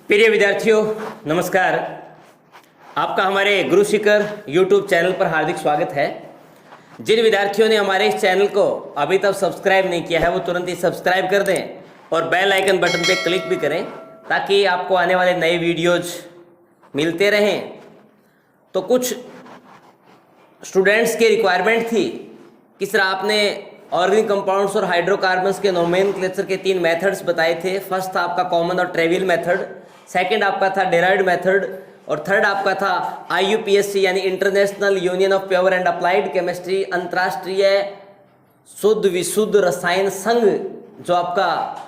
प्रिय विद्यार्थियों, नमस्कार। आपका हमारे गुरु शिखर YouTube चैनल पर हार्दिक स्वागत है। जिन विद्यार्थियों ने हमारे इस चैनल को अभी तक सब्सक्राइब नहीं किया है वो तुरंत ही सब्सक्राइब कर दें और बेल आइकन बटन पे क्लिक भी करें ताकि आपको आने वाले नए वीडियोज मिलते रहें। तो कुछ स्टूडेंट्स की रिक्वायरमेंट थी कि सर आपने ऑर्गेनिक कंपाउंड्स और हाइड्रोकार्बन्स के नोमेनक्लेचर के 3 मेथड्स बताए थे। फर्स्ट था आपका कॉमन और ट्रिवियल मेथड, सेकंड आपका था डेराइव्ड मेथड और थर्ड आपका था IUPAC यानी international union of pure and applied chemistry, अंतर्राष्ट्रीय शुद्ध विशुद्ध रसायन संघ जो आपका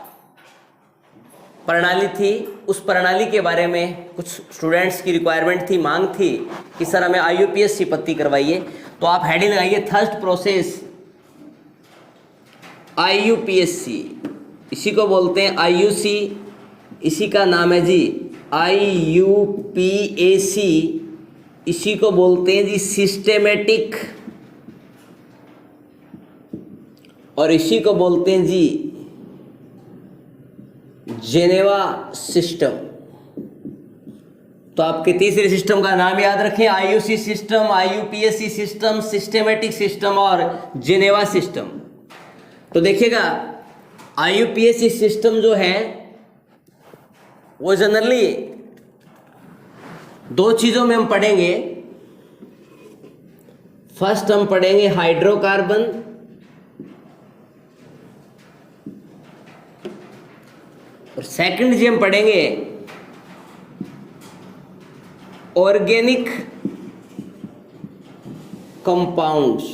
प्रणाली थी, उस प्रणाली के बारे में कुछ स्टूडेंट्स की रिक्वायरमेंट थी, मांग थी कि सर हमें IUPAC पत्ती करवाइए। तो आप हेडिंग लगाइए थर्स्ट प्रोसेस IUPAC, इसी को बोलते हैं IUC, इसी का नाम है जी IUPAC, इसी को बोलते हैं जी सिस्टेमेटिक और इसी को बोलते हैं जी जेनेवा सिस्टम। तो आपके तीसरे सिस्टम का नाम याद रखें, IUC system, IUPAC system, systematic system और जेनेवा सिस्टम। तो देखिएगा IUPAC सिस्टम जो है वो जनरली 2 चीज़ों में हम पढ़ेंगे। फर्स्ट हम पढ़ेंगे हाइड्रोकार्बन और सेकंड जी हम पढ़ेंगे ऑर्गेनिक कंपाउंड्स।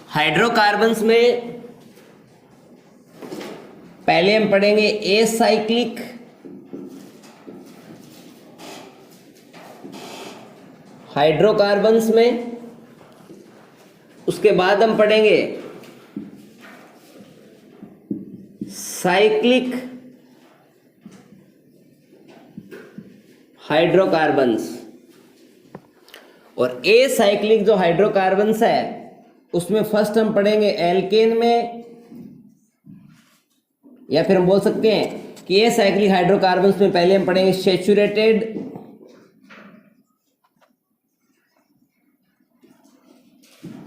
हाइड्रोकार्बन्स में पहले हम पढ़ेंगे एसाइक्लिक हाइड्रोकार्बन्स में, उसके बाद हम पढ़ेंगे साइक्लिक हाइड्रोकार्बन्स और एसाइक्लिक जो हाइड्रोकार्बन्स है उसमें फर्स्ट हम पढ़ेंगे एल्केन में, या फिर हम बोल सकते हैं कि ये साइक्लिक हाइड्रोकार्बन्स में पहले हम पढ़ेंगे सैचुरेटेड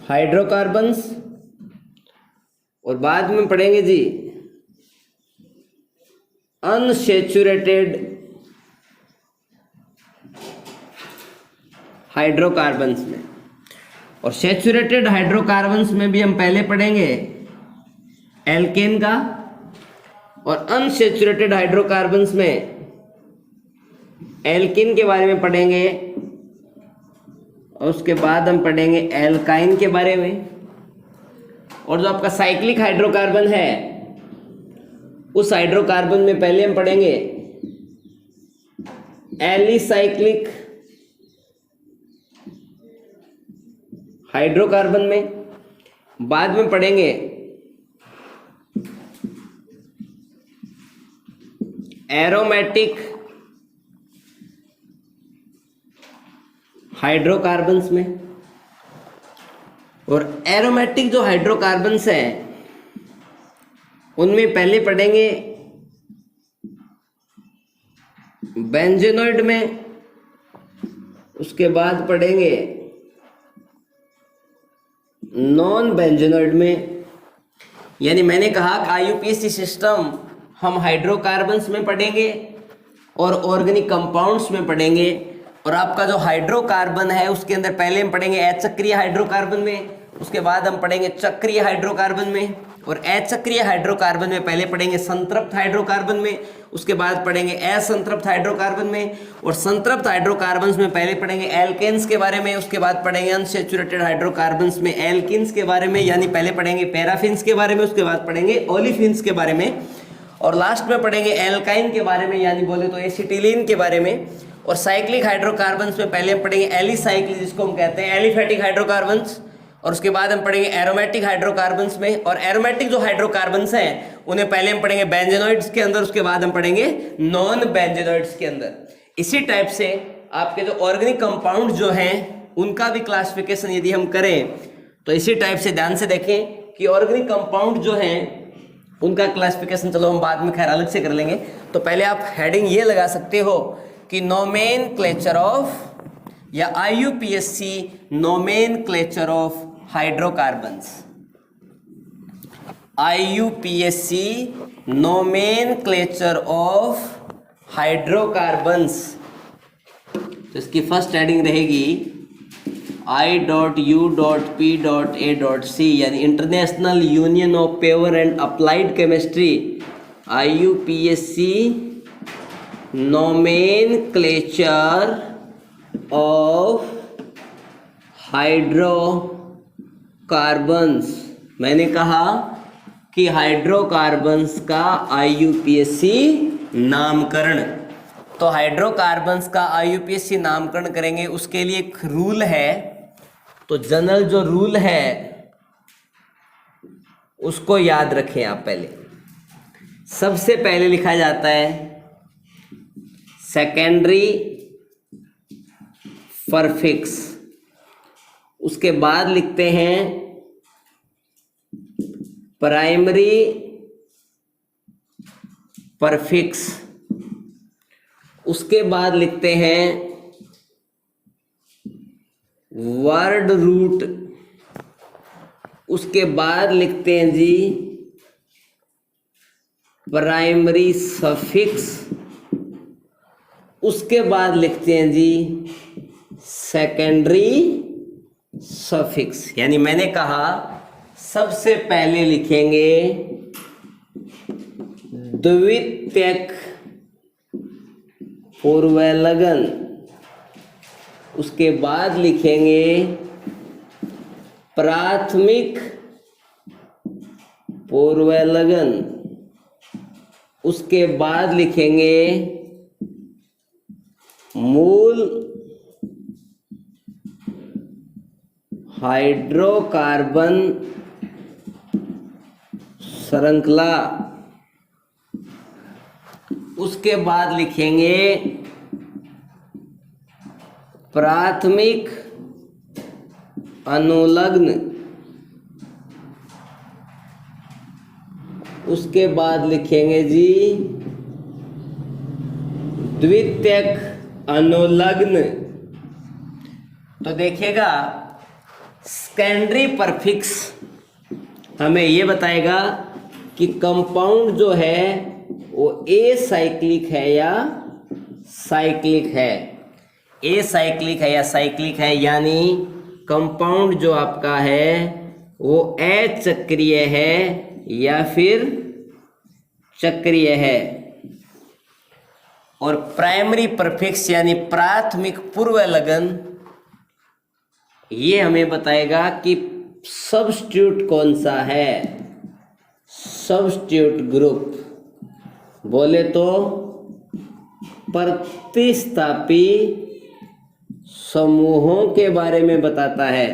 हाइड्रोकार्बन्स और बाद में पढ़ेंगे जी अनसैचुरेटेड हाइड्रोकार्बन्स में। और सैचुरेटेड हाइड्रोकार्बन्स में भी हम पहले पढ़ेंगे एल्केन का और अनसैचुरेटेड हाइड्रोकार्बन्स में एल्किन के बारे में पढ़ेंगे और उसके बाद हम पढ़ेंगे एल्काइन के बारे में। और जो आपका साइक्लिक हाइड्रोकार्बन है उस हाइड्रोकार्बन में पहले हम पढ़ेंगे एलिसाइक्लिक हाइड्रोकार्बन में, बाद में पढ़ेंगे एरोमेटिक हाइड्रोकार्बन्स में। और एरोमेटिक जो हाइड्रोकार्बन्स हैं उनमें पहले पढ़ेंगे बेंजेनॉइड में, उसके बाद पढ़ेंगे नॉन बेंजेनॉइड में। यानी मैंने कहा कि IUPAC सिस्टम हम हाइड्रोकार्बन्स में पढ़ेंगे और ऑर्गेनिक कंपाउंड्स में पढ़ेंगे। और आपका जो हाइड्रोकार्बन है उसके अंदर पहले हम पढ़ेंगे अचक्रिय हाइड्रोकार्बन में, उसके बाद हम पढ़ेंगे चक्रीय हाइड्रोकार्बन में। और अचक्रिय हाइड्रोकार्बन में पहले पढ़ेंगे संतृप्त हाइड्रोकार्बन में, उसके बाद पढ़ेंगे असंतृप्त हाइड्रोकार्बन में। और संतृप्त हाइड्रोकार्बन्स में पहले पढ़ेंगे एल्केन्स के बारे में, उसके बाद पढ़ेंगे अनसैचुरेटेड हाइड्रोकार्बन्स में एल्किन्स के बारे में, यानी पहले पढ़ेंगे पैराफिन्स के बारे में, उसके बाद पढ़ेंगे ओलिफिन्स के बारे में और लास्ट में पढ़ेंगे एल्काइन के बारे में, यानी बोले तो एसिटिलीन के बारे में। और साइक्लिक हाइड्रोकार्बन्स में पहले हम पढ़ेंगे एलिसाइक्लिक, जिसको हम कहते हैं एलिफेटिक हाइड्रोकार्बन्स, और उसके बाद हम पढ़ेंगे एरोमेटिक हाइड्रोकार्बन्स में। और एरोमेटिक जो हाइड्रोकार्बन्स हैं उन्हें पहले हम पढ़ेंगे बेंजेनॉइड्स के अंदर, उसके बाद हम पढ़ेंगे नॉन बेंजेनॉइड्स के अंदर। इसी टाइप से आपके जो ऑर्गेनिक कंपाउंड जो हैं उनका भी क्लासिफिकेशन यदि हम करें तो इसी टाइप से ध्यान से देखें कि ऑर्गेनिक कंपाउंड जो हैं उनका क्लासिफिकेशन चलो हम बाद में खैर अलग से कर लेंगे। तो पहले आप हेडिंग ये लगा सकते हो कि नोमेनक्लेचर ऑफ या IUPAC nomenclature of hydrocarbons. IUPAC nomenclature of hydrocarbons. तो इसकी फर्स्ट हेडिंग रहेगी I.U.P.A.C यानी international union of pure and applied chemistry, IUPAC nomenclature of hydrocarbons. मैंने कहा कि हाइड्रोकार्बन्स का IUPAC नामकरण। तो हाइड्रोकार्बन्स का IUPAC नामकरण करेंगे, उसके लिए एक रूल है। तो जनरल जो रूल है उसको याद रखें आप। पहले सबसे पहले लिखा जाता है सेकेंडरी परफिक्स, उसके बाद लिखते हैं प्राइमरी परफिक्स, उसके बाद लिखते हैं वर्ड रूट, उसके बाद लिखते हैं जी प्राइमरी सफिक्स, उसके बाद लिखते हैं जी सेकेंडरी सफिक्स। यानी मैंने कहा सबसे पहले लिखेंगे द्वितीयक पूर्वलगन, उसके बाद लिखेंगे प्राथमिक पूर्वलगन, उसके बाद लिखेंगे मूल हाइड्रोकार्बन श्रृंखला, उसके बाद लिखेंगे प्राथमिक अनुलग्न, उसके बाद लिखेंगे जी द्वितीयक अनुलग्न। तो देखिएगा सेकेंडरी परफिक्स हमें ये बताएगा कि कंपाउंड जो है वो एसाइक्लिक है या साइक्लिक है। एसाइक्लिक है या साइक्लिक है, यानी कंपाउंड जो आपका है वो अचक्रीय है या फिर चक्रीय है। और प्राइमरी परफिक्स यानी प्राथमिक पूर्वलगन ये हमें बताएगा कि सब्स्टिट्यूट कौन सा है। सब्स्टिट्यूट ग्रुप बोले तो प्रतिस्थापी समूहों के बारे में बताता है।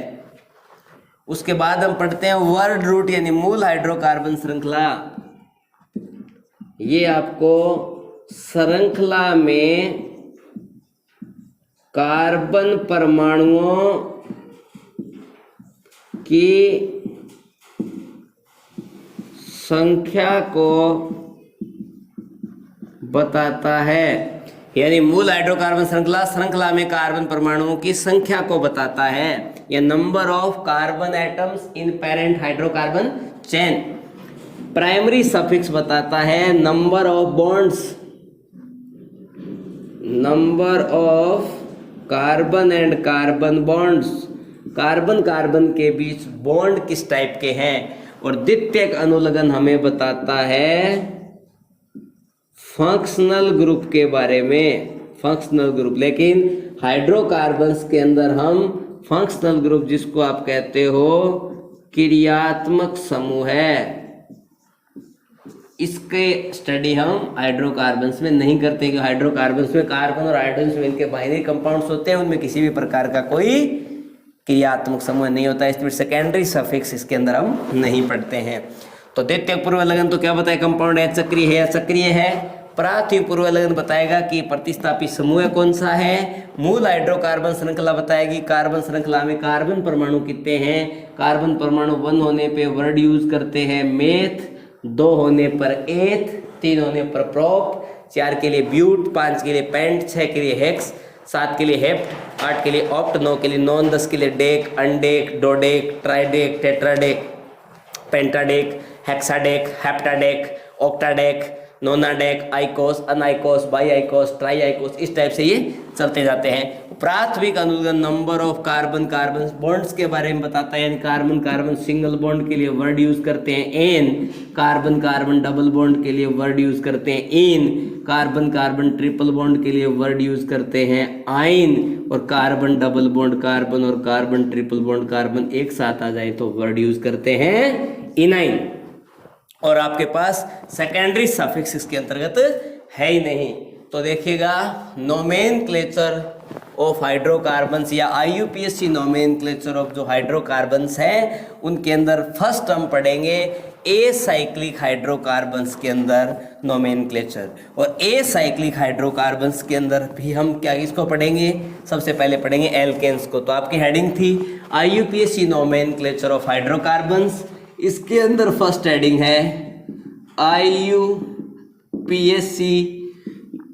उसके बाद हम पढ़ते हैं वर्ड रूट यानी मूल हाइड्रोकार्बन श्रृंखला। ये आपको श्रृंखला में कार्बन परमाणुओं की संख्या को बताता है। यानी मूल हाइड्रोकार्बन श्रृंखला में कार्बन परमाणुओं की संख्या को बताता है, या number of carbon atoms in parent hydrocarbon chain. Primary suffix बताता है number of bonds, number of carbon and carbon bonds, carbon carbon के बीच बॉन्ड किस टाइप के हैं। और द्वितीयक अनुलग्न हमें बताता है फंक्शनल ग्रुप के बारे में। फंक्शनल ग्रुप, लेकिन हाइड्रोकार्बन्स के अंदर हम फंक्शनल ग्रुप जिसको आप कहते हो क्रियात्मक समूह है, इसके स्टडी हम हाइड्रोकार्बन्स में नहीं करते, क्योंकि हाइड्रोकार्बन्स में कार्बन और हाइड्रोजन से मिलकर बाइनरी कंपाउंड्स होते हैं, उनमें किसी भी प्रकार का कोई क्रियात्मक समूह नहीं होता है। इसलिए सेकेंडरी सफिक्स इसके अंदर हम नहीं पढ़ते हैं। तो द्वितीयक पूर्वलगन तो क्या बताए, कंपाउंड है चक्रीय है या सक्रिय है। प्राथमिक पूर्वलगन बताएगा कि प्रतिस्थापी समूह कौन सा है। मूल हाइड्रोकार्बन श्रृंखला बताएगी कार्बन श्रृंखला में कार्बन परमाणु कितने हैं। कार्बन परमाणु 1 होने पे वर्ड यूज करते हैं मेथ, 2 होने पर एथ, 3 होने पर प्रोप, 4 के लिए ब्यूट, 5 के लिए पेंट, 6 के लिए हेक्स, 7 के लिए हेप्ट, 8 के लिए ऑप्ट, 9 के लिए नॉन, 10 के लिए dec, undec, dodec, tridec, tetradec, pentadec, hexadec, heptadec, octadec, nonadec, icos, uneicos, bi icos, tri icos, इस टाइप से ये चलते जाते हैं। प्राथमिक अनुगमन number of carbon carbon bonds के बारे में बताता है, यानी कार्बन कार्बन सिंगल बॉन्ड के लिए वर्ड यूज करते हैं ene, carbon carbon double bond के लिए वर्ड यूज करते हैं इन, कार्बन कार्बन ट्रिपल बॉन्ड के लिए वर्ड यूज करते हैं आइन, और कार्बन डबल बॉन्ड कार्बन और कार्बन ट्रिपल बॉन्ड कार्बन एक साथ आ जाए तो वर्ड यूज करते हैं इनाइन। और आपके पास सेकेंडरी सफिक्स इसके अंतर्गत है ही नहीं। तो देखिएगा नोमेनक्लेचर ऑफ हाइड्रोकार्बन्स या IUPAC नोमेनक्लेचर ऑफ जो हाइड्रोकार्बन्स है उनके अंदर फर्स्ट हम पढ़ेंगे एसाइक्लिक हाइड्रोकार्बन्स के अंदर नोमेनक्लेचर, और एसाइक्लिक हाइड्रोकार्बन्स के अंदर भी हम क्या इसको पढ़ेंगे, सबसे पहले पढ़ेंगे एल्केन्स को। तो आपकी हेडिंग थी IUPAC नोमेनक्लेचर ऑफ हाइड्रोकार्बन्स, इसके अंदर फर्स्ट हेडिंग है IUPAC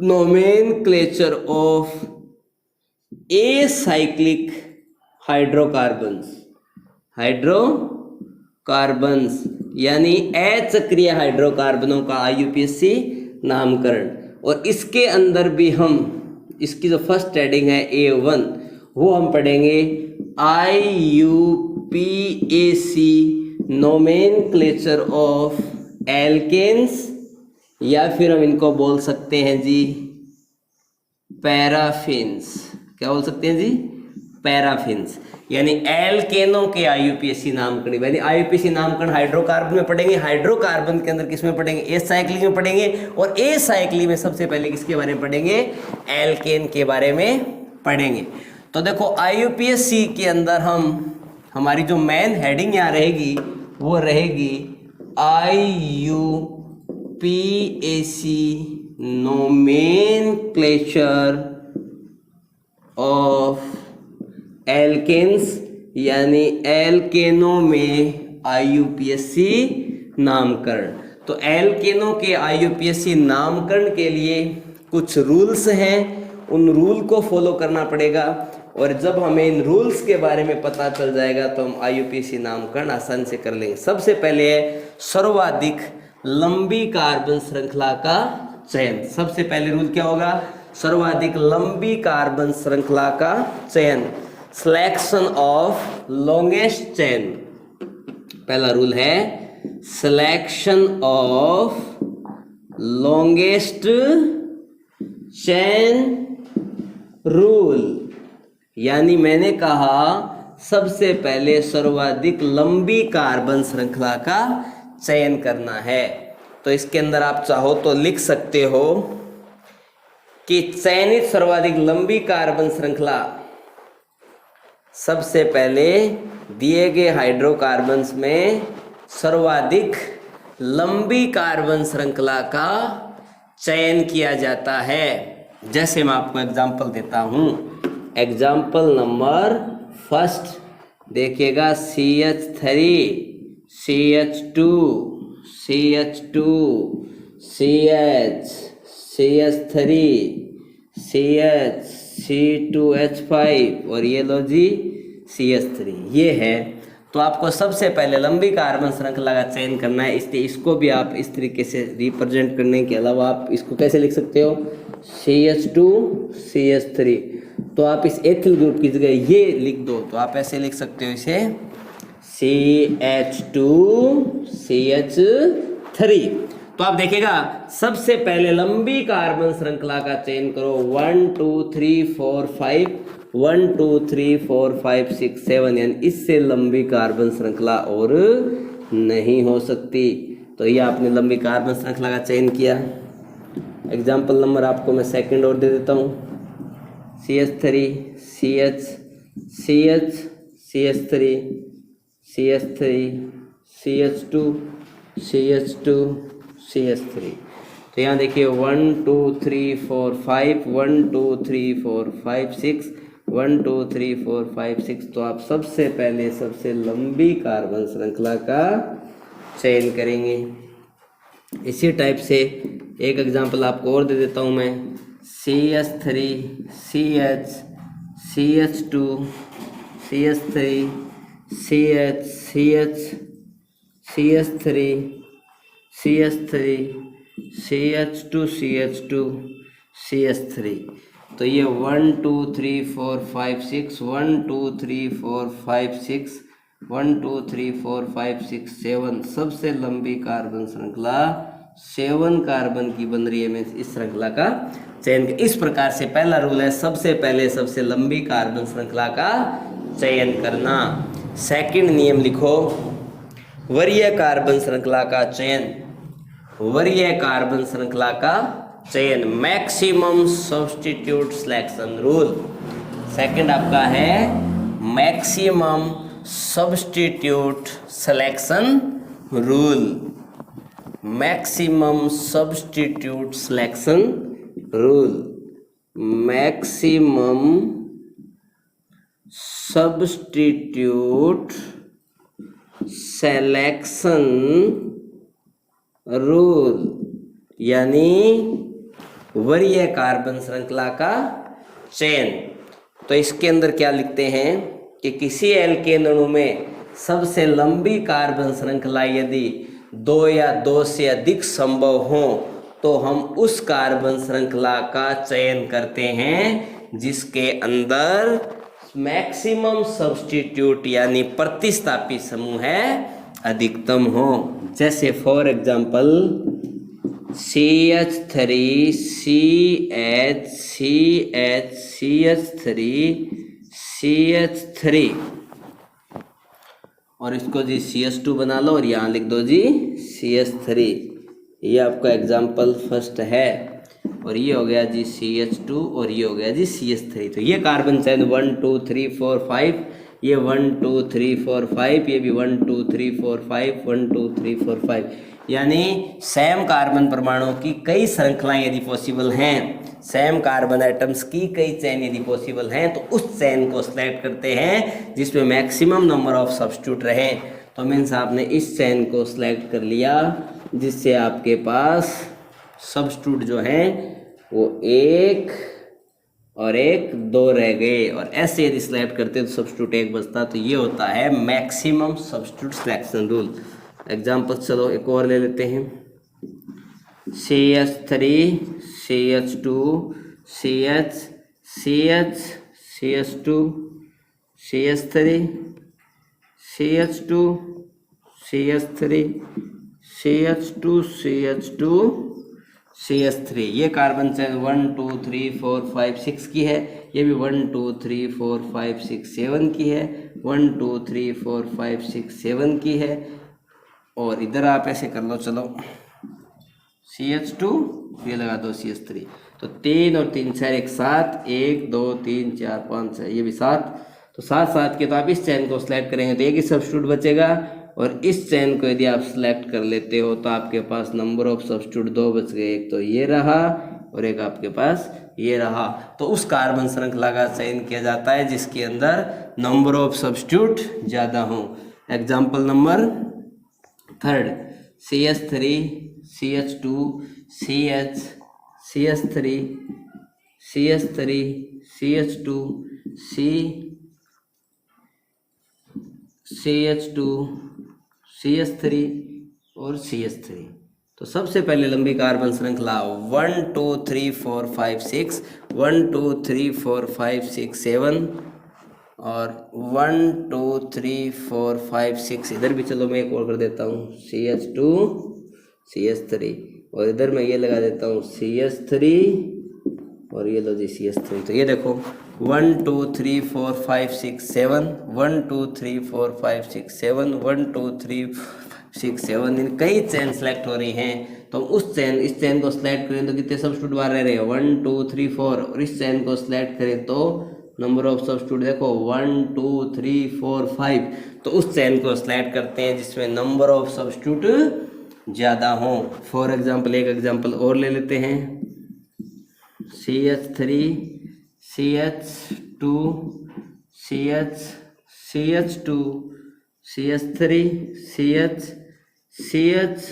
nomenclature of acyclic hydrocarbons यानी अचक्रीय हाइड्रोकार्बनों का IUPAC नामकरण। और इसके अंदर भी हम इसकी जो फर्स्ट हेडिंग है A1 वो हम पढ़ेंगे IUPAC नोमेनक्लेचर ऑफ एल्केन्स, या फिर हम इनको बोल सकते हैं जी पैराफिन्स। क्या बोल सकते हैं जी? पैराफिन्स, यानी एल्केनों के IUPAC नामकरण। यानी IUPAC नामकरण हाइड्रोकार्बन में पढ़ेंगे, हाइड्रोकार्बन के अंदर किस में पढ़ेंगे, एसाइक्लिक में पढ़ेंगे, और एसाइक्लिक में सबसे पहले किसके बारे में पढ़ेंगे, एल्केन के बारे में पढ़ेंगे। तो देखो IUPAC के अंदर हमारी जो मेन हेडिंग यहाँ रहेगी वो रहेगी IUPAC नोमेनक्लेचर ऑफ एल्केन्स, यानी एल्केनों में IUPAC नामकरण। तो एल्केनों के IUPAC नामकरण के लिए कुछ रूल्स हैं, उन रूल को फॉलो करना पड़ेगा, और जब हमें इन रूल्स के बारे में पता चल जाएगा तो हम IUPAC नामकरण आसानी से कर लेंगे। सबसे पहले है सर्वाधिक लंबी कार्बन श्रृंखला का चयन। सबसे पहले रूल क्या होगा, सर्वाधिक लंबी कार्बन श्रृंखला का चयन, सिलेक्शन ऑफ लॉन्गेस्ट चेन। पहला रूल है selection of longest chain rule, यानी मैंने कहा सबसे पहले सर्वाधिक लंबी कार्बन श्रृंखला का चयन करना है। तो इसके अंदर आप चाहो तो लिख सकते हो कि चयनित सर्वाधिक लंबी कार्बन श्रृंखला सबसे पहले दिए गए हाइड्रोकार्बन्स में सर्वाधिक लंबी कार्बन श्रृंखला का चयन किया जाता है। जैसे मैं आपको एग्जांपल देता हूं, एग्जाम्पल नंबर फर्स्ट देखिएगा, CH3 CH2 CH2 CH CH3 CH C2H5 और ये लो जी CH3 ये है। तो आपको सबसे पहले लंबी कार्बन श्रृंखला का चयन करना है, इसलिए इसको भी आप इस तरीके से रिप्रेजेंट करने के अलावा आप इसको कैसे लिख सकते हो, CH2 CH3। तो आप इस एथिल ग्रुप की जगह ये लिख दो, तो आप ऐसे लिख सकते हो इसे CH2 CH3। तो आप देखिएगा सबसे पहले लंबी कार्बन श्रृंखला का चयन करो, 1 2 3 4 5 1 2 3 4 5 6 7, यानी इससे लंबी कार्बन श्रृंखला और नहीं हो सकती। तो ये आपने लंबी कार्बन श्रृंखला का चयन किया। एग्जाम्पल नंबर आपको मैं सेकंड और दे देता हूँ, CH3 CH CH CH3 CH3 CH2 CH2 CH3। तो यहाँ देखिए 1 2 3 4 5 1 2 3 4 5 6 1 2 3 4 5 6। तो आप सबसे पहले सबसे लंबी कार्बन श्रृंखला का चयन करेंगे। इसी टाइप से एक एग्जांपल आपको और दे देता हूँ मैं, CH3 CH CH2 CH3 CH CH CH3 CH3 CH2 CH2 CH3। तो ये 1 2 3 4 5 6 1 2 3 4 5 6 1 2 3 4 5 6 7 सबसे लंबी कार्बन श्रृंखला 7 कार्बन की बन रही है। मैं इस श्रृंखला का चयन, इस प्रकार से पहला रूल है सबसे पहले सबसे लंबी कार्बन श्रृंखला का चयन करना। सेकंड नियम लिखो, वरीय कार्बन श्रृंखला का चयन, वरीय कार्बन श्रृंखला का चयन, maximum substitute selection rule. Second आपका है maximum substitute selection rule, maximum substitute selection rule, maximum substitute selection rule, यानी वरीय कार्बन श्रृंखला का चयन। तो इसके अंदर क्या लिखते हैं कि किसी एल्केन अणु में सबसे लंबी कार्बन श्रृंखला यदि 2 या 2 से अधिक संभव हो तो हम उस कार्बन श्रृंखला का चयन करते हैं जिसके अंदर मैक्सिमम सब्स्टिट्यूट यानी प्रतिस्थापी समूह है अधिकतम हो। जैसे for example CH3 CH CH CH3 CH3 और इसको जी CH2 बना लो और यहाँ लिख दो जी CH3। ये आपका एग्जाम्पल फर्स्ट है और ये हो गया जी CH2 और ये हो गया जी CH3। तो ये कार्बन चयन 1 2 3 4 5, ये 1 2 3 4 5, ये भी 1 2 3 4 5 1 2 3 4 5, यानी सेम कार्बन परमाणुओं की कई श्रृंखलाएं यदि पॉसिबल हैं, सेम कार्बन एटम्स की कई चेन यदि पॉसिबल हैं तो उस चेन को सिलेक्ट करते हैं जिसमें मैक्सिमम नंबर ऑफ सब्स्टिट्यूट रहे। तो मीन्स आपने इस चेन को सिलेक्ट कर लिया जिससे आपके पास सब्स्टिट्यूट जो हैं वो 1 और 1 2 रह गए, और ऐसे यदि सिलेक्ट करते तो सब्स्टिट्यूट 1 बचता। तो ये होता है maximum substitute selection rule. Example चलो एक और ले लेते हैं, CH3 CH2 CH CH CH2 CH3 CH2 CH3 CH2 CH2 CH3। ये कार्बन चेन 1 2 3 4 5 6 की है, ये भी 1 2 3 4 5 6 7 की है, 1 2 3 4 5 6 7 की है। और इधर आप ऐसे कर लो, चलो CH2 ये लगा दो CH3, तो 3 और 3 6 एक साथ 1 2 3 4 5 6, ये भी 7। तो 7 7 के तो आप इस चेन को सिलेक्ट करेंगे तो एक ही सब्स्टिट्यूट बचेगा, और इस चेन को यदि आप सिलेक्ट कर लेते हो तो आपके पास नंबर ऑफ सब्स्टिट्यूट 2 बच गए, एक तो ये रहा और एक आपके पास ये रहा। तो उस कार्बन श्रृंखला का चयन किया जाता है जिसके अंदर नंबर ऑफ सब्स्टिट्यूट ज़्यादा हो। Example number 3 CH3 CH2 CH CH3 CH3 CH2 CH2 CH3 और CH3। तो सबसे पहले लंबी कार्बन श्रृंखला 1 2 3 4 5 6 1 2 3 4 5 6 7 और 1 2 3 4 5 6। इधर भी चलो मैं एक और कर देता हूँ CH2 CH3, और इधर मैं ये लगा देता हूँ CH3 और ये लो जी CH3। तो ये देखो 1 2 3 4 5 6 7 1 2 3 4 5 6 7 1 2 3 6 7, इन कई चेन सेलेक्ट हो रही हैं। तो उस चेन इस चेन को सिलेक्ट करें तो कितने सब्स्टिट्यूट बाहर रह रहे हैं 1 2 3 4, और इस चेन को सिलेक्ट करें तो नंबर ऑफ सब्स्टिट्यूट देखो 1 2 3 4 5। तो उस चेन को सिलेक्ट करते हैं जिसमें नंबर ऑफ सब्स्टिट्यूट ज़्यादा हो। फॉर एग्जांपल एक एग्जांपल और ले लेते हैं, CH3 CH2 CH CH2 CH3 CH CH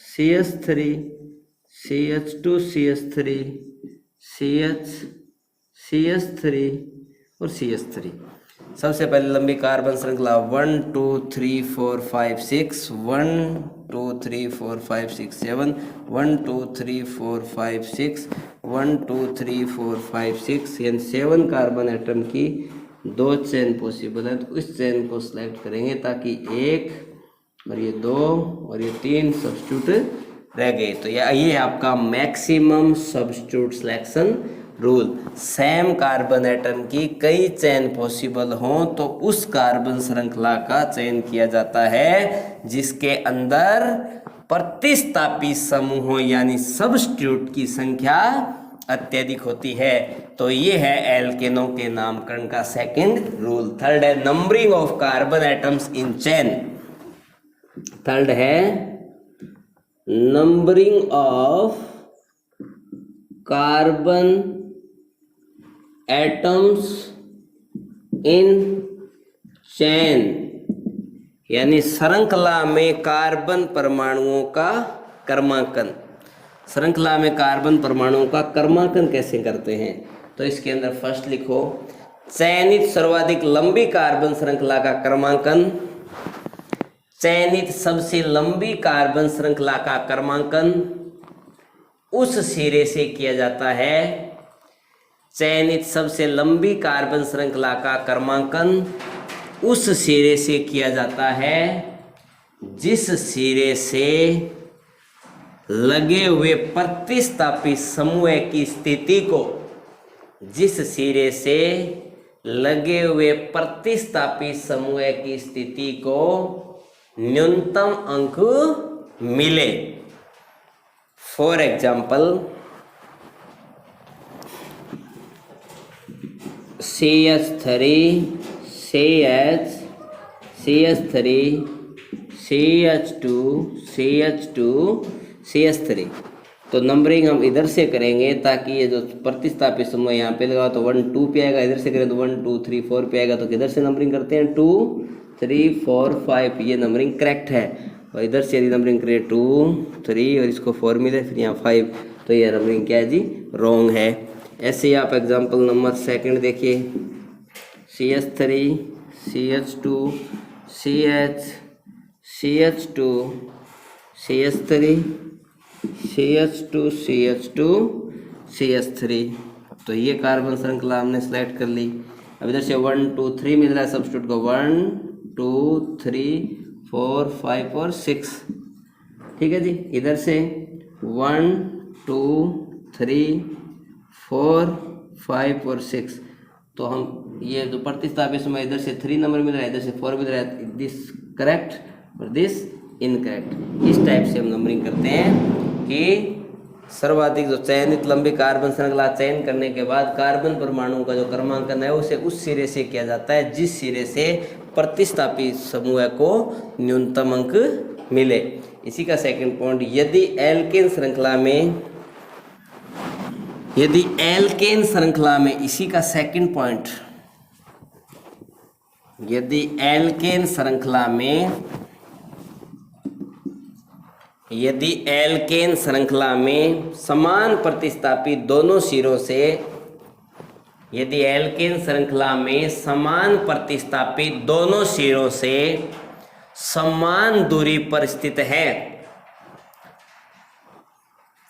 CH3 CH2 CH3 CH CH3 और CH3। सबसे पहले लंबी कार्बन श्रृंखला 1 2 3 4 5 6 1 2 3 4 5 6 7 1 2 3 4 5 6 1 2 3 4 5 6 यानी 7 कार्बन एटम की 2 चेन पॉसिबल है। तो इस चेन को सिलेक्ट करेंगे ताकि 1 और ये 2 और ये 3 सब्स्टिट्यूट रह गए। तो ये आपका maximum substitute selection rule. Same carbon atom की कई चेन पॉसिबल हों तो उस कार्बन श्रृंखला का चयन किया जाता है जिसके अंदर प्रतिस्थापी समूहों यानी सब्स्टिट्यूट की संख्या अत्यधिक होती है। तो ये है एल्केनों के नामकरण का सेकंड रूल। थर्ड है numbering of carbon atoms in chain. Third है numbering of carbon atoms in chain यानी श्रृंखला में कार्बन परमाणुओं का क्रमांकन। श्रृंखला में कार्बन परमाणुओं का क्रमांकन कैसे करते हैं? तो इसके अंदर फर्स्ट लिखो चयनित सर्वाधिक लंबी कार्बन श्रृंखला का क्रमांकन। चयनित सबसे लंबी कार्बन श्रृंखला का क्रमांकन उस सिरे से किया जाता है। चयनित सबसे लंबी कार्बन श्रृंखला का क्रमांकन उस सिरे से किया जाता है जिस सिरे से लगे हुए प्रतिस्थापी समूह की स्थिति को जिस सिरे से लगे हुए प्रतिस्थापी समूह की स्थिति को न्यूनतम अंक मिले। For example CH3 CH CH3 CH2 CH2 CH3। तो नंबरिंग हम इधर से करेंगे ताकि ये जो प्रतिस्थापी समूह यहाँ पे लगा तो 1 2 पे आएगा, इधर से करें तो 1 2 3 4 पे आएगा। तो किधर से नंबरिंग करते हैं 2 3 4 5, ये नंबरिंग करेक्ट है। और इधर से यदि नंबरिंग करें 2 3 और इसको 4 मिले फिर यहाँ 5, तो ये नंबरिंग क्या है जी? रॉन्ग है। ऐसे ही आप एग्जाम्पल नंबर सेकंड देखिए CH3 CH2 CH CH2 CH3 CH2 CH2 CH3। तो ये कार्बन श्रृंखला हमने सेलेक्ट कर ली। अब इधर से 1 2 3 मिल रहा है सब्स्टिट्यूट को 1 2 3 4 5 और 6। ठीक है जी। इधर से 1 2 3 4 5 और 6। तो हम ये जो प्रतिस्थापी समय इधर से 3 नंबर मिल रहा है, इधर से 4 मिल रहा है, दिस करेक्ट और दिस इनकरेक्ट। इस टाइप से हम नंबरिंग करते हैं कि सर्वाधिक जो चयनित लंबी कार्बन श्रृंखला चयन करने के बाद कार्बन परमाणु का जो क्रमांकन है उसे उस सिरे से किया जाता है जिस सिरे से प्रतिस्थापी समूह को न्यूनतम अंक मिले। इसी का सेकंड पॉइंट, यदि एल्केन श्रृंखला में इसी का सेकंड पॉइंट, यदि एल्केन श्रृंखला में समान प्रतिस्थापी दोनों सिरों से, यदि एल्केन श्रृंखला में समान प्रतिस्थापी दोनों सिरों से समान दूरी पर स्थित है,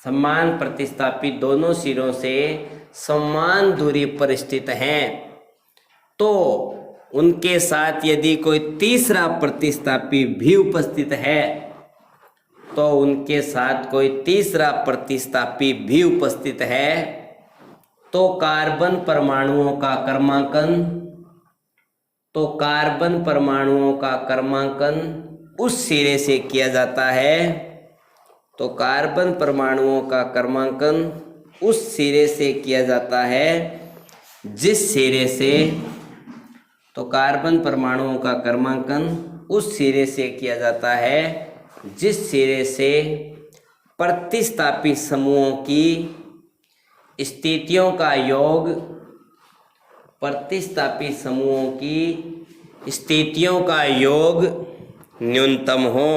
समान प्रतिस्थापी दोनों सिरों से समान दूरी पर स्थित हैं, तो उनके साथ यदि कोई तीसरा प्रतिस्थापी भी उपस्थित है, तो उनके साथ कोई तीसरा प्रतिस्थापी भी उपस्थित है, तो कार्बन परमाणुओं का क्रमांकन उस सिरे से किया जाता है। तो कार्बन परमाणुओं का क्रमांकन उस सिरे से किया जाता है जिस सिरे से, तो कार्बन परमाणुओं का क्रमांकन उस सिरे से किया जाता है जिस सिरे से प्रतिस्थापी समूहों की स्थितियों का योग, प्रतिस्थापी समूहों की स्थितियों का योग न्यूनतम हो।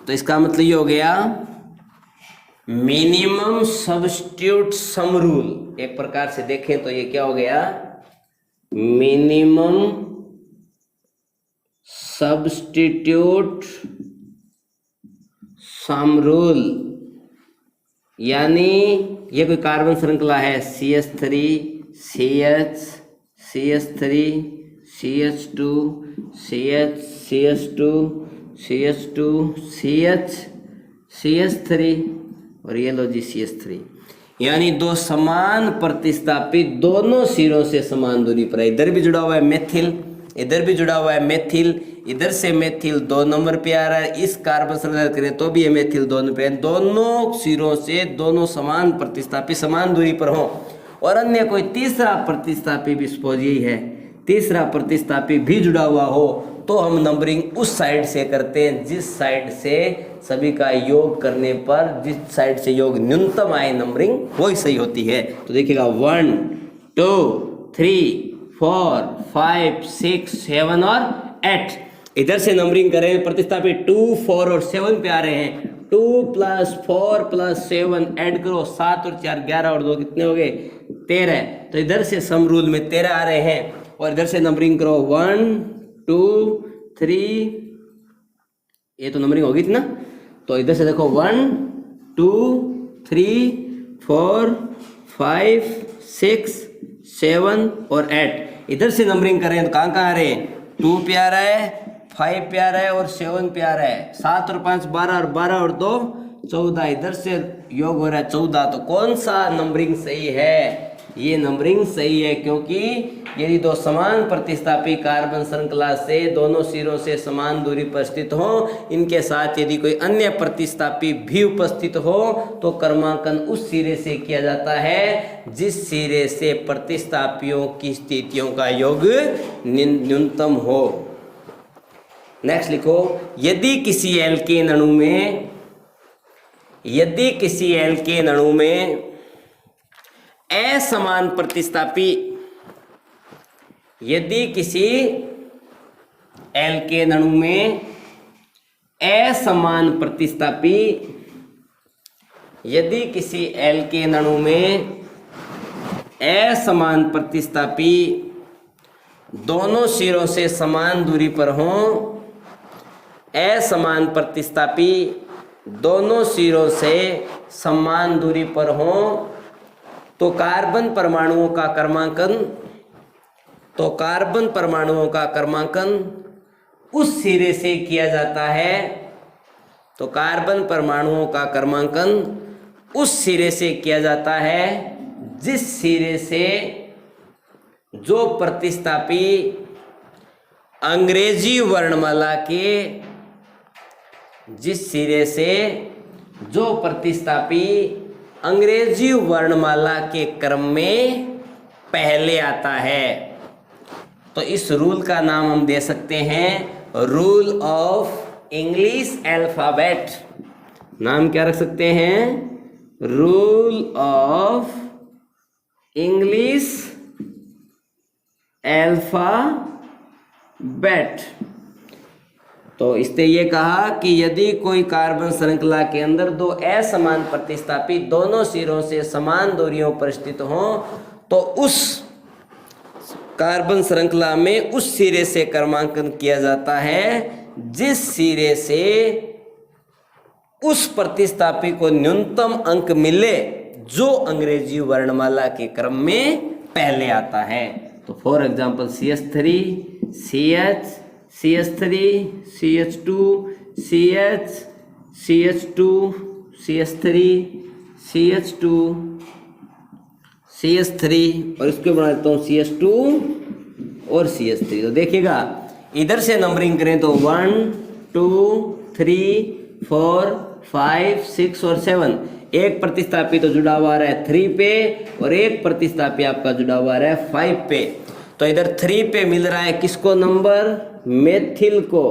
तो इसका मतलब ये हो गया मिनिमम सब्स्टिट्यूट सम रूल। एक प्रकार से देखें तो ये क्या हो गया, मिनिमम सब्स्टिट्यूट सम रूल। यानी ये कोई कार्बन श्रृंखला है, CH3 CH CH3 CH2 CH CH2 CH2 CH CH3 और ये लो जी CH3। यानी दो समान प्रतिस्थापित दोनों सिरों से समान दूरी पर है। इधर भी जुड़ा हुआ है मेथिल, इधर भी जुड़ा हुआ है मेथिल, इधर से मेथिल 2 नंबर पे आ रहा है, इस कार्बन श्रृंखला करें तो भी ये मेथिल 2 नंबर पे, दोनों सिरों से दोनों समान प्रतिस्थापित समान दूरी पर हो। और अन्य कोई तीसरा प्रतिस्थापी भी सपोज यही है, तीसरा प्रतिस्थापी भी जुड़ा हुआ हो तो हम नंबरिंग उस साइड से करते हैं जिस साइड से सभी का योग करने पर जिस साइड से योग न्यूनतम आए नंबरिंग वही सही होती है। तो देखिएगा 1 2 3 4 5 6 7 और 8। इधर से नंबरिंग करें प्रतिस्थापी 2 4 और 7 पे आ रहे हैं। 2 + 4 + 7 ऐड करो, 7 और 4 11 और 2 कितने हो गए 13। तो इधर से सम रूल में 13 आ रहे हैं और इधर से नंबरिंग करो 1 2 3, ये तो नंबरिंग होगी थी ना। तो इधर से देखो 1 2 3 4 5 6 7 और 8। इधर से नंबरिंग करें तो कहाँ कहाँ आ रहे हैं, 2 पे आ रहा है, 5 पे आ रहा है और 7 पे आ रहा है। 7 और 5 12 और 12 और 2 14। इधर से योग हो रहा है 14। तो कौन सा नंबरिंग सही है, ये नंबरिंग सही है, क्योंकि यदि दो समान प्रतिस्थापी कार्बन श्रृंखला से दोनों सिरों से समान दूरी पर स्थित हो, इनके साथ यदि कोई अन्य प्रतिस्थापी भी उपस्थित हो तो क्रमांकन उस सिरे से किया जाता है जिस सिरे से प्रतिस्थापियों की स्थितियों का योग न्यूनतम हो। नेक्स्ट लिखो, यदि किसी एल्केन अणु में असमान प्रतिस्थापी, यदि किसी एल्केन अणु में असमान प्रतिस्थापी, यदि किसी एल्केन अणु में असमान प्रतिस्थापी दोनों सिरों से समान दूरी पर हों, असमान प्रतिस्थापी दोनों सिरों से समान दूरी पर हों, तो कार्बन परमाणुओं का क्रमांकन उस सिरे से किया जाता है। तो कार्बन परमाणुओं का क्रमांकन उस सिरे से किया जाता है जिस सिरे से जो प्रतिस्थापी अंग्रेजी वर्णमाला के, जिस सिरे से जो प्रतिस्थापी अंग्रेजी वर्णमाला के क्रम में पहले आता है। तो इस रूल का नाम हम दे सकते हैं रूल ऑफ इंग्लिश अल्फाबेट। नाम क्या रख सकते हैं, रूल ऑफ इंग्लिश अल्फाबेट। तो इसने ये कहा कि यदि कोई कार्बन श्रृंखला के अंदर दो असमान प्रतिस्थापी दोनों सिरों से समान दूरियों पर स्थित हों तो उस कार्बन श्रृंखला में उस सिरे से क्रमांकन किया जाता है जिस सिरे से उस प्रतिस्थापी को न्यूनतम अंक मिले जो अंग्रेजी वर्णमाला के क्रम में पहले आता है। तो for example CH3 CH CH3 CH2 CH CH2 CH3 CH2 CH3 और इसको बना देता हूँ CH2 और CH3। तो देखिएगा इधर से नंबरिंग करें तो 1 2 3 4 5 6 और 7। एक प्रतिस्थापी तो जुड़ा हुआ है 3 पे और एक प्रतिस्थापी आपका जुड़ा हुआ है 5 पे। तो इधर 3 पे मिल रहा है किसको नंबर, मेथिल को,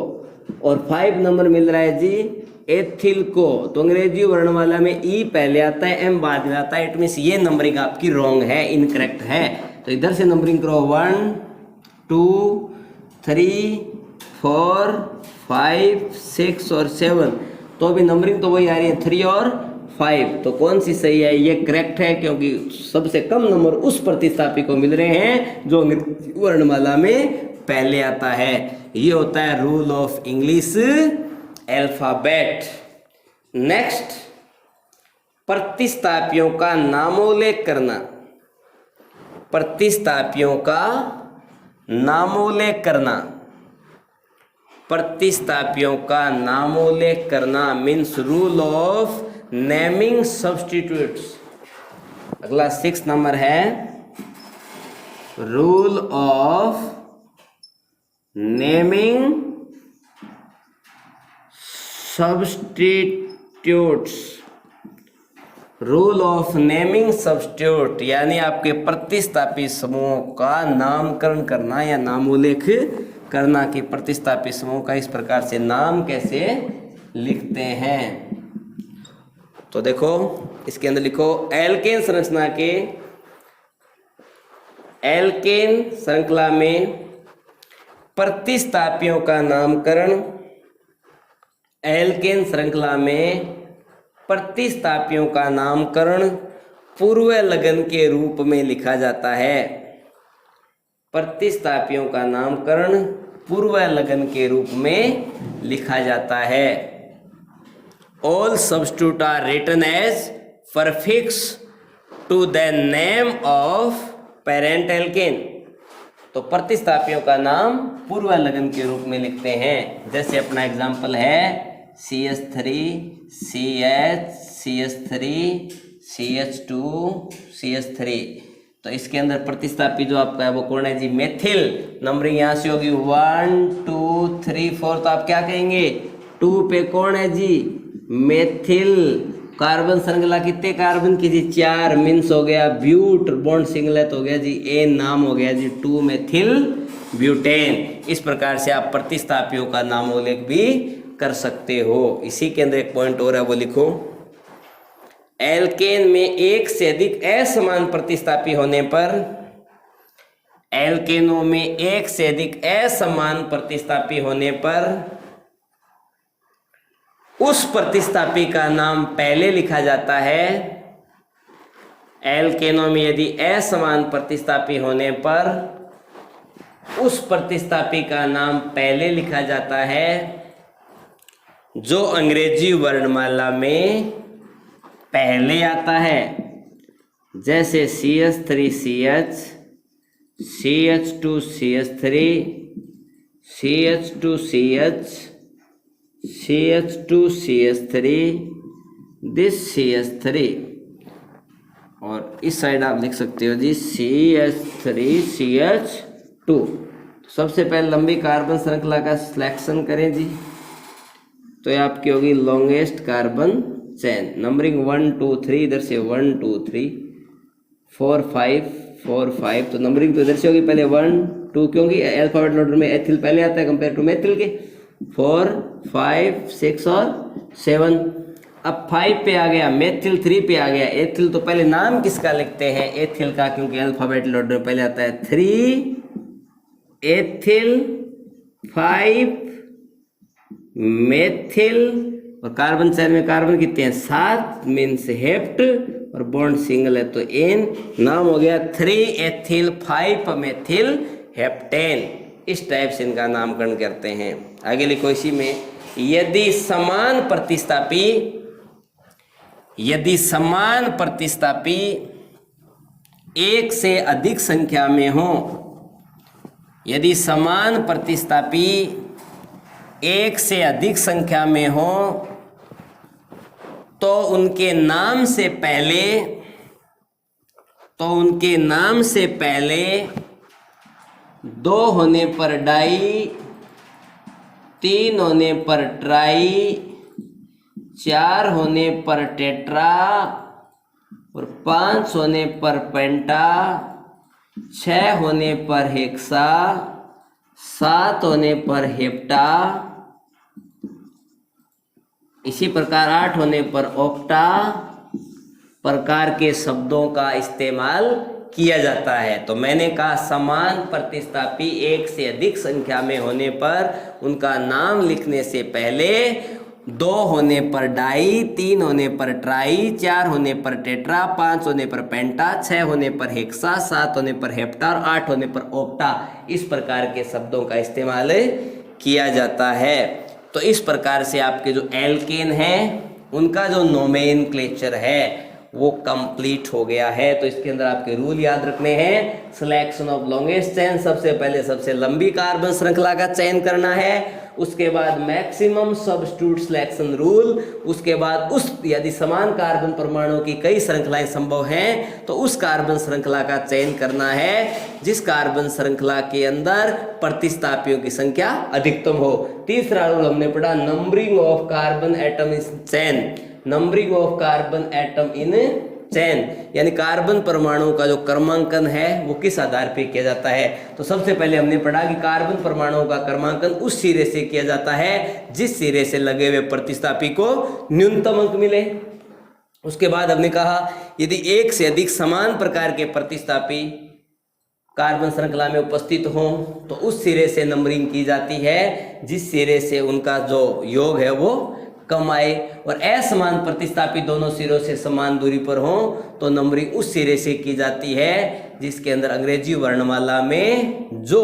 और 5 नंबर मिल रहा है जी एथिल को। तो अंग्रेजी वर्णमाला में ई पहले आता है, एम बाद में आता है। इट मीन्स ये नंबरिंग आपकी रॉन्ग है, इनकरेक्ट है। तो इधर से नंबरिंग करो 1 2 3 4 5 6 और 7। तो अभी नंबरिंग तो वही आ रही है 3 और 5। तो कौन सी सही है? ये करेक्ट है, क्योंकि सबसे कम नंबर उस प्रतिस्थापी को मिल रहे हैं जो अंग्रेजी वर्णमाला में पहले आता है। ये होता है rule of English alphabet. Next, प्रतिस्थापियों का नामोल्लेख करना। प्रतिस्थापियों का नामोल्लेख करना। प्रतिस्थापियों का नामोल्लेख करना means rule of naming substitutes. अगला 6 नंबर है rule of naming substitutes. Rule of naming substitute यानी आपके प्रतिस्थापी समूहों का नामकरण करना या नामोल्लेख करना कि प्रतिस्थापी समूह का इस प्रकार से नाम कैसे लिखते हैं। तो देखो इसके अंदर लिखो एल्केन संरचना के एल्केन श्रृंखला में प्रतिस्थापियों का नामकरण। एल्केन श्रृंखला में प्रतिस्थापियों का नामकरण पूर्व लगन के रूप में लिखा जाता है। प्रतिस्थापियों का नामकरण पूर्व लगन के रूप में लिखा जाता है। All substitute are written as prefix to the name of parent alkane. तो प्रतिस्थापियों का नाम पूर्व लगन के रूप में लिखते हैं। जैसे अपना एग्जाम्पल है CH3 CH CH3 CH2 CH3। तो इसके अंदर प्रतिस्थापी जो आपका है वो कौन है जी? मेथिल। नंबरिंग यहाँ से होगी 1 2 3 4। तो आप क्या कहेंगे? 2 पे कौन है जी? मेथिल। कार्बन श्रृंखला कितने कार्बन की जी? 4 मीन्स हो गया ब्यूट। बॉन्ड सिंगलेट हो गया जी एन, नाम हो गया जी 2 मेथिल ब्यूटेन। इस प्रकार से आप प्रतिस्थापियों का नामोल्लेख भी कर सकते हो। इसी के अंदर एक पॉइंट और है वो लिखो। एल्केन में एक से अधिक असमान प्रतिस्थापी होने पर, एल्केनों में एक से अधिक असमान प्रतिस्थापी होने पर उस प्रतिस्थापी का नाम पहले लिखा जाता है। एल्केनों में यदि असमान प्रतिस्थापी होने पर उस प्रतिस्थापी का नाम पहले लिखा जाता है जो अंग्रेजी वर्णमाला में पहले आता है। जैसे CH3CH CH2 CH3 CH2 CH CH2 CH3 this CH3। और इस साइड आप लिख सकते हो जी CH3 CH2। सबसे पहले लंबी कार्बन श्रृंखला का सिलेक्शन करें जी। तो ये आपकी होगी लॉन्गेस्ट कार्बन चेन। नंबरिंग 1 2 3 इधर से 1 2 3 4 5 4 5। तो नंबरिंग तो इधर से होगी पहले 1 2, क्योंकि अल्फाबेट ऑर्डर में एथिल पहले आता है कंपेयर टू मेथिल के। 4 5 6 और 7। अब 5 पे आ गया, मेथिल 3 पे आ गया। एथिल तो पहले नाम किसका लिखते हैं? एथिल का, क्योंकि अल्फाबेट ऑर्डर में पहले आता है 3 एथिल 5 मेथिल। और कार्बन चेन में कार्बन कितने हैं? 7 मीन्स हेप्ट और बॉन्ड सिंगल है तो एन। नाम हो गया 3 एथिल 5 मेथिल हेप्टेन। इस टाइप से इनका नामकरण करते हैं। आगे लिखो इसी में, यदि समान प्रतिस्थापी एक से अधिक संख्या में हो, यदि समान प्रतिस्थापी एक से अधिक संख्या में हो तो उनके नाम से पहले 2 होने पर डाई, 3 होने पर ट्राई, 4 होने पर टेट्रा और 5 होने पर पेंटा, 6 होने पर हेक्सा, 7 होने पर हेप्टा, इसी प्रकार 8 होने पर ऑक्टा प्रकार के शब्दों का इस्तेमाल किया जाता है। तो मैंने कहा समान प्रतिस्थापी एक से अधिक संख्या में होने पर उनका नाम लिखने से पहले 2 होने पर डाई, 3 होने पर ट्राई, 4 होने पर टेट्रा, 5 होने पर पेंटा, 6 होने पर हेक्सा, 7 होने पर हेप्टा और 8 होने पर ऑक्टा। इस प्रकार के शब्दों का इस्तेमाल किया जाता है। तो इस प्रकार से आपके जो एल्केन हैं उनका जो नोमेनक्लेचर है वो कंप्लीट हो गया है। तो इसके अंदर आपके रूल याद रखने हैं। सिलेक्शन ऑफ लॉन्गेस्ट चेन, सबसे पहले सबसे लंबी कार्बन श्रृंखला का चयन करना है। उसके बाद मैक्सिमम सबस्टिट्यूट सिलेक्शन रूल। उसके बाद उस यदि समान कार्बन परमाणुओं की कई श्रृंखलाएं संभव हैं तो उस कार्बन श्रृंखला का चयन करना है जिस कार्बन श्रृंखला के अंदर प्रतिस्थापियों की संख्या अधिकतम हो। तीसरा रूल हमने पढ़ा numbering of carbon atom in chain. Numbering of carbon atom in chain यानी कार्बन परमाणुओं का जो क्रमांकन है वो किस आधार पर किया जाता है। तो सबसे पहले हमने पढ़ा कि कार्बन परमाणुओं का क्रमांकन उस सिरे से किया जाता है जिस सिरे से लगे हुए प्रतिस्थापी को न्यूनतम अंक मिले। उसके बाद हमने कहा यदि एक से अधिक समान प्रकार के प्रतिस्थापी कार्बन श्रृंखला में उपस्थित हों तो उस सिरे से नंबरिंग की जाती है जिस सिरे से उनका जो योग है वो कम आए। और असमान प्रतिस्थापी दोनों सिरों से समान दूरी पर हों तो नंबरिंग उस सिरे से की जाती है जिसके अंदर अंग्रेजी वर्णमाला में जो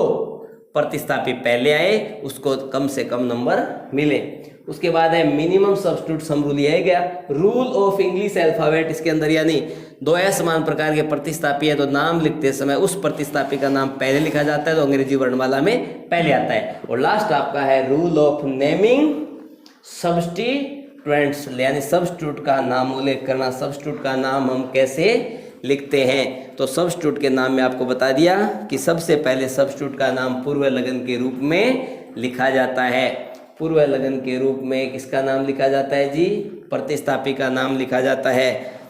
प्रतिस्थापी पहले आए उसको कम से कम नंबर मिले। उसके बाद है मिनिमम सब्स्टिट्यूट सम रूल लिया गया। रूल ऑफ इंग्लिश अल्फाबेट, इसके अंदर यानी दो असमान प्रकार के प्रतिस्थापी है तो नाम लिखते समय उस प्रतिस्थापी का नाम पहले लिखा जाता है तो अंग्रेजी वर्णमाला में पहले आता है। और लास्ट आपका है रूल ऑफ नेमिंग सब्स्टिट्यूएंट्स यानी सब्स्टिट्यूट का नाम उल्लेख करना। सब्स्टिट्यूट का नाम हम कैसे लिखते हैं तो सब्स्टिट्यूट के नाम में आपको बता दिया कि सबसे पहले सब्स्टिट्यूट का नाम पूर्व लगन के रूप में लिखा जाता है। पूर्व लगन के रूप में किसका नाम लिखा जाता है जी? प्रतिस्थापी का नाम लिखा जाता है।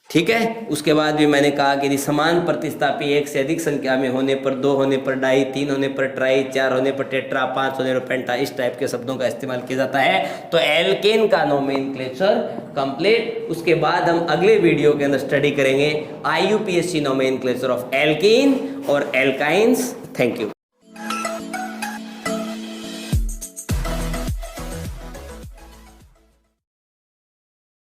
ठीक है। उसके बाद भी मैंने कहा कि यदि समान प्रतिस्थापी एक से अधिक संख्या में होने पर, 2 होने पर डाई, 3 होने पर ट्राई, 4 होने पर टेट्रा, 5 होने पर पेंटा, इस टाइप के शब्दों का इस्तेमाल किया जाता है। तो एल्केन का नोमेनक्लेचर कंप्लीट। उसके बाद हम अगले वीडियो के अंदर स्टडी करेंगे IUPAC नोमेनक्लेचर ऑफ एल्केन और एल्काइंस। Thank you.